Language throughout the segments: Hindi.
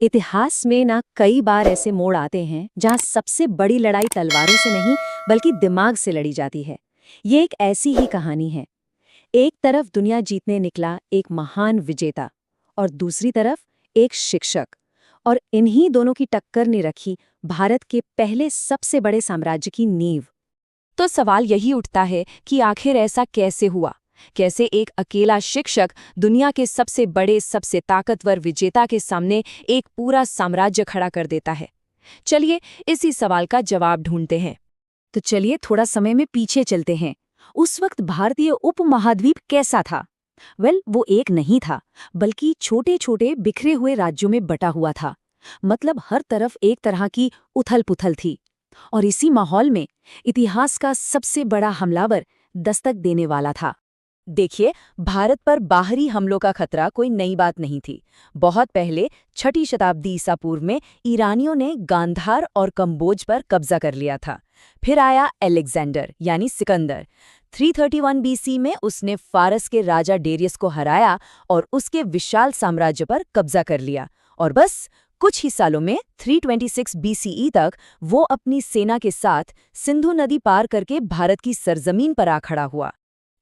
इतिहास में ना कई बार ऐसे मोड़ आते हैं जहां सबसे बड़ी लड़ाई तलवारों से नहीं बल्कि दिमाग से लड़ी जाती है। ये एक ऐसी ही कहानी है। एक तरफ दुनिया जीतने निकला एक महान विजेता और दूसरी तरफ एक शिक्षक। और इन्हीं दोनों की टक्कर ने रखी भारत के पहले सबसे बड़े साम्राज्य की नींव। तो सवाल यही उठता है कि आखिर ऐसा कैसे हुआ। कैसे एक अकेला शिक्षक दुनिया के सबसे बड़े सबसे ताकतवर विजेता के सामने एक पूरा साम्राज्य खड़ा कर देता है। चलिए इसी सवाल का जवाब ढूंढते हैं। तो चलिए थोड़ा समय में पीछे चलते हैं। उस वक्त भारतीय उपमहाद्वीप कैसा था? वो एक नहीं था, बल्कि छोटे छोटे बिखरे हुए राज्यों में बटा हुआ था। मतलब हर तरफ एक तरह की उथल पुथल थी। और इसी माहौल में इतिहास का सबसे बड़ा हमलावर दस्तक देने वाला था। देखिए, भारत पर बाहरी हमलों का खतरा कोई नई बात नहीं थी। बहुत पहले 6ठी शताब्दी ईसा पूर्व में ईरानियों ने गांधार और कंबोज पर कब्जा कर लिया था। फिर आया अलेक्जेंडर यानी सिकंदर। 331 बीसी में उसने फारस के राजा डेरियस को हराया और उसके विशाल साम्राज्य पर कब्जा कर लिया। और बस कुछ ही सालों में 326 बीसीई तक वो अपनी सेना के साथ सिंधु नदी पार करके भारत की सरजमीन पर आ खड़ा हुआ।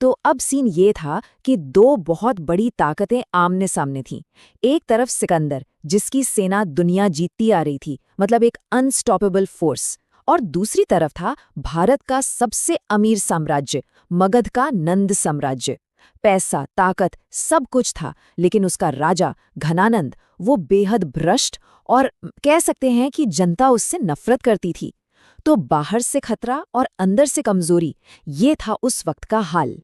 तो अब सीन ये था कि दो बहुत बड़ी ताकतें आमने सामने थीं। एक तरफ सिकंदर, जिसकी सेना दुनिया जीतती आ रही थी, मतलब एक अनस्टॉपेबल फोर्स। और दूसरी तरफ था भारत का सबसे अमीर साम्राज्य, मगध का नंद साम्राज्य। पैसा, ताकत, सब कुछ था, लेकिन उसका राजा घनानंद वो बेहद भ्रष्ट और कह सकते हैं कि जनता उससे नफरत करती थी। तो बाहर से खतरा और अंदर से कमजोरी, ये था उस वक्त का हाल।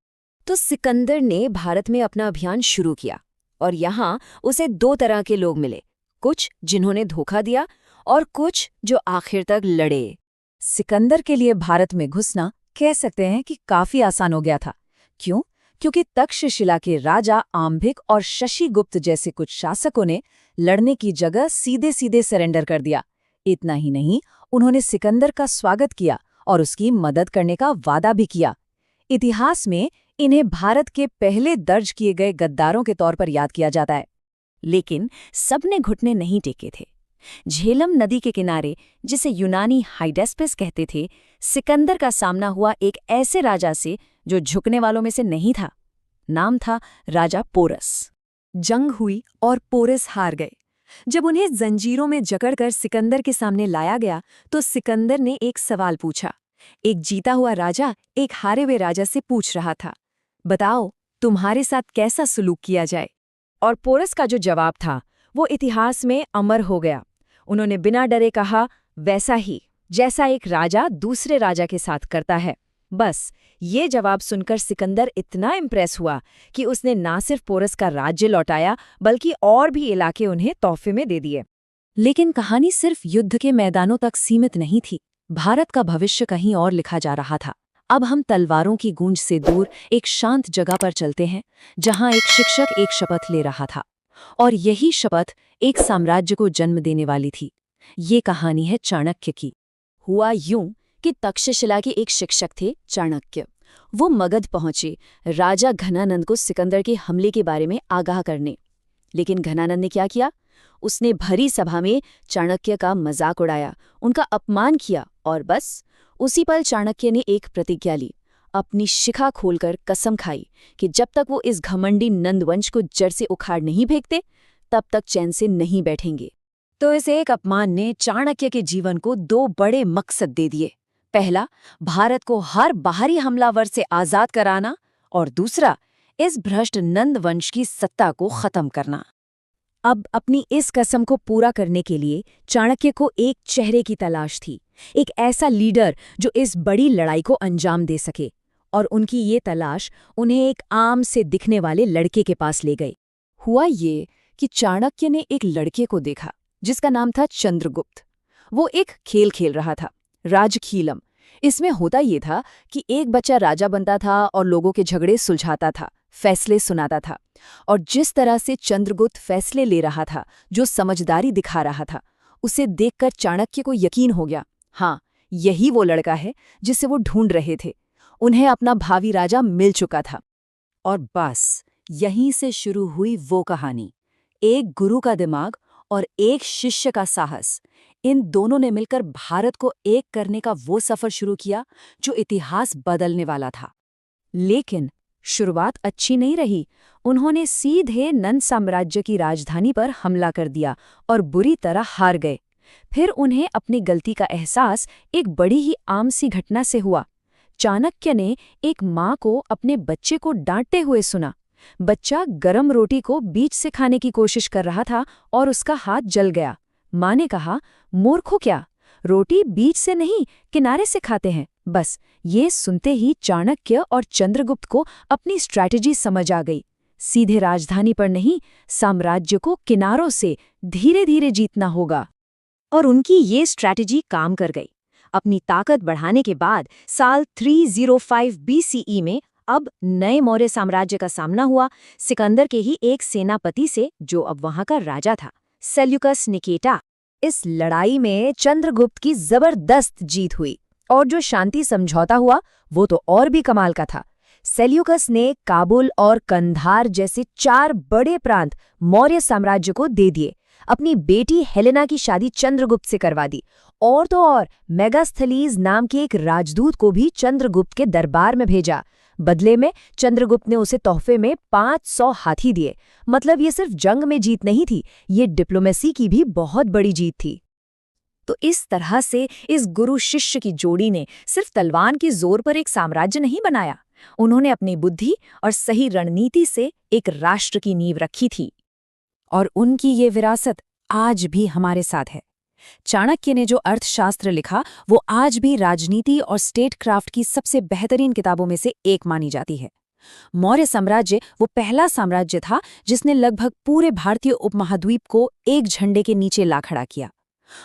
तो सिकंदर ने भारत में अपना अभियान शुरू किया और यहाँ उसे दो तरह के लोग मिले। कुछ जिन्होंने धोखा दिया और कुछ जो आखिर तक लड़े। सिकंदर के लिए भारत में घुसना कह सकते हैं कि काफी आसान हो गया था। क्यों? क्योंकि तक्षशिला के राजा आम्भिक और शशिगुप्त जैसे कुछ शासकों ने लड़ने की जगह सीधे सीधे सरेंडर कर दिया। इतना ही नहीं, उन्होंने सिकंदर का स्वागत किया और उसकी मदद करने का वादा भी किया। इतिहास में इन्हें भारत के पहले दर्ज किए गए गद्दारों के तौर पर याद किया जाता है। लेकिन सबने घुटने नहीं टेके थे। झेलम नदी के किनारे, जिसे यूनानी हाइडेस्पिस कहते थे, सिकंदर का सामना हुआ एक ऐसे राजा से जो झुकने वालों में से नहीं था। नाम था राजा पोरस। जंग हुई और पोरस हार गए। जब उन्हें जंजीरों में जकड़कर सिकंदर के सामने लाया गया तो सिकंदर ने एक सवाल पूछा। एक जीता हुआ राजा एक हारे हुए राजा से पूछ रहा था, बताओ तुम्हारे साथ कैसा सुलूक किया जाए? और पोरस का जो जवाब था वो इतिहास में अमर हो गया। उन्होंने बिना डरे कहा, वैसा ही जैसा एक राजा दूसरे राजा के साथ करता है। बस ये जवाब सुनकर सिकंदर इतना इम्प्रेस हुआ कि उसने ना सिर्फ पोरस का राज्य लौटाया बल्कि और भी इलाके उन्हें तोहफे में दे दिए। लेकिन कहानी सिर्फ युद्ध के मैदानों तक सीमित नहीं थी। भारत का भविष्य कहीं और लिखा जा रहा था। अब हम तलवारों की गूंज से दूर एक शांत जगह पर चलते हैं, जहां एक शिक्षक एक शपथ ले रहा था। और यही शपथ एक साम्राज्य को जन्म देने वाली थी। ये कहानी है चाणक्य की। हुआ यूं कि तक्षशिला के एक शिक्षक थे चाणक्य। वो मगध पहुंचे राजा घनानंद को सिकंदर के हमले के बारे में आगाह करने। लेकिन घनानंद ने क्या किया? उसने भरी सभा में चाणक्य का मजाक उड़ाया, उनका अपमान किया और बस उसी पल चाणक्य ने एक प्रतिज्ञा ली। अपनी शिखा खोलकर कसम खाई कि जब तक वो इस घमंडी नंदवंश को जड़ से उखाड़ नहीं फेंकते तब तक चैन से नहीं बैठेंगे। तो इस एक अपमान ने चाणक्य के जीवन को दो बड़े मकसद दे दिए। पहला, भारत को हर बाहरी हमलावर से आजाद कराना, और दूसरा, इस भ्रष्ट नंदवंश की सत्ता को खत्म करना। अब अपनी इस कसम को पूरा करने के लिए चाणक्य को एक चेहरे की तलाश थी, एक ऐसा लीडर जो इस बड़ी लड़ाई को अंजाम दे सके। और उनकी ये तलाश उन्हें एक आम से दिखने वाले लड़के के पास ले गई। हुआ ये कि चाणक्य ने एक लड़के को देखा जिसका नाम था चंद्रगुप्त। वो एक खेल खेल रहा था, राजखीलम। इसमें होता ये था कि एक बच्चा राजा बनता था और लोगों के झगड़े सुलझाता था, फैसले सुनाता था। और जिस तरह से चंद्रगुप्त फैसले ले रहा था, जो समझदारी दिखा रहा था, उसे देखकर चाणक्य को यकीन हो गया, हाँ, यही वो लड़का है जिसे वो ढूंढ रहे थे। उन्हें अपना भावी राजा मिल चुका था। और बस यहीं से शुरू हुई वो कहानी। एक गुरु का दिमाग और एक शिष्य का साहस, इन दोनों ने मिलकर भारत को एक करने का वो सफर शुरू किया जो इतिहास बदलने वाला था। लेकिन शुरुआत अच्छी नहीं रही। उन्होंने सीधे नंद साम्राज्य की राजधानी पर हमला कर दिया और बुरी तरह हार गए। फिर उन्हें अपनी गलती का एहसास एक बड़ी ही आम सी घटना से हुआ। चाणक्य ने एक माँ को अपने बच्चे को डांटते हुए सुना। बच्चा गरम रोटी को बीच से खाने की कोशिश कर रहा था और उसका हाथ जल गया। माँ ने कहा, मूर्खो क्या, रोटी बीच से नहीं किनारे से खाते हैं। बस ये सुनते ही चाणक्य और चंद्रगुप्त को अपनी स्ट्रैटेजी समझ आ गई। सीधे राजधानी पर नहीं, साम्राज्य को किनारों से धीरे धीरे जीतना होगा। और उनकी ये स्ट्रैटेजी काम कर गई। अपनी ताकत बढ़ाने के बाद साल 305 BCE में अब नए मौर्य साम्राज्य का सामना हुआ सिकंदर के ही एक सेनापति से, जो अब वहां का राजा था, सेल्यूकस निकेटा। इस लड़ाई में चंद्रगुप्त की जबरदस्त जीत हुई और जो शांति समझौता हुआ वो तो और भी कमाल का था। सेल्यूकस ने काबुल और कंधार जैसे 4 बड़े प्रांत मौर्य साम्राज्य को दे दिए। अपनी बेटी हेलेना की शादी चंद्रगुप्त से करवा दी और तो और मेगास्थलीज नाम के एक राजदूत को भी चंद्रगुप्त के दरबार में भेजा। बदले में चंद्रगुप्त ने उसे तोहफे में 500 हाथी दिए। मतलब ये सिर्फ जंग में जीत नहीं थी, ये डिप्लोमेसी की भी बहुत बड़ी जीत थी। तो इस तरह से इस गुरु शिष्य की जोड़ी ने सिर्फ तलवार के जोर पर एक साम्राज्य नहीं बनाया, उन्होंने अपनी बुद्धि और सही रणनीति से एक राष्ट्र की नींव रखी थी। और उनकी ये विरासत आज भी हमारे साथ है। चाणक्य ने जो अर्थशास्त्र लिखा वो आज भी राजनीति और स्टेटक्राफ्ट की सबसे बेहतरीन किताबों में से एक मानी जाती है। मौर्य साम्राज्य वो पहला साम्राज्य था जिसने लगभग पूरे भारतीय उपमहाद्वीप को एक झंडे के नीचे ला खड़ा किया।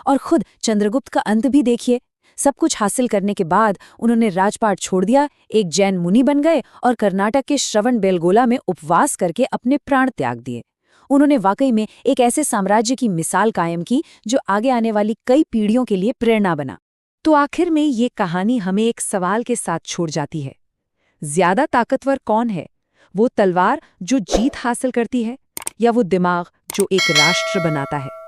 और खुद चंद्रगुप्त का अंत भी देखिए। सब कुछ हासिल करने के बाद उन्होंने राजपाट छोड़ दिया, एक जैन मुनि बन गए और कर्नाटक के श्रवणबेलगोला में उपवास करके अपने प्राण त्याग दिए। उन्होंने वाकई में एक ऐसे साम्राज्य की मिसाल कायम की जो आगे आने वाली कई पीढ़ियों के लिए प्रेरणा बना। तो आखिर में ये कहानी हमें एक सवाल के साथ छोड़ जाती है, ज्यादा ताकतवर कौन है, वो तलवार जो जीत हासिल करती है या वो दिमाग जो एक राष्ट्र बनाता है?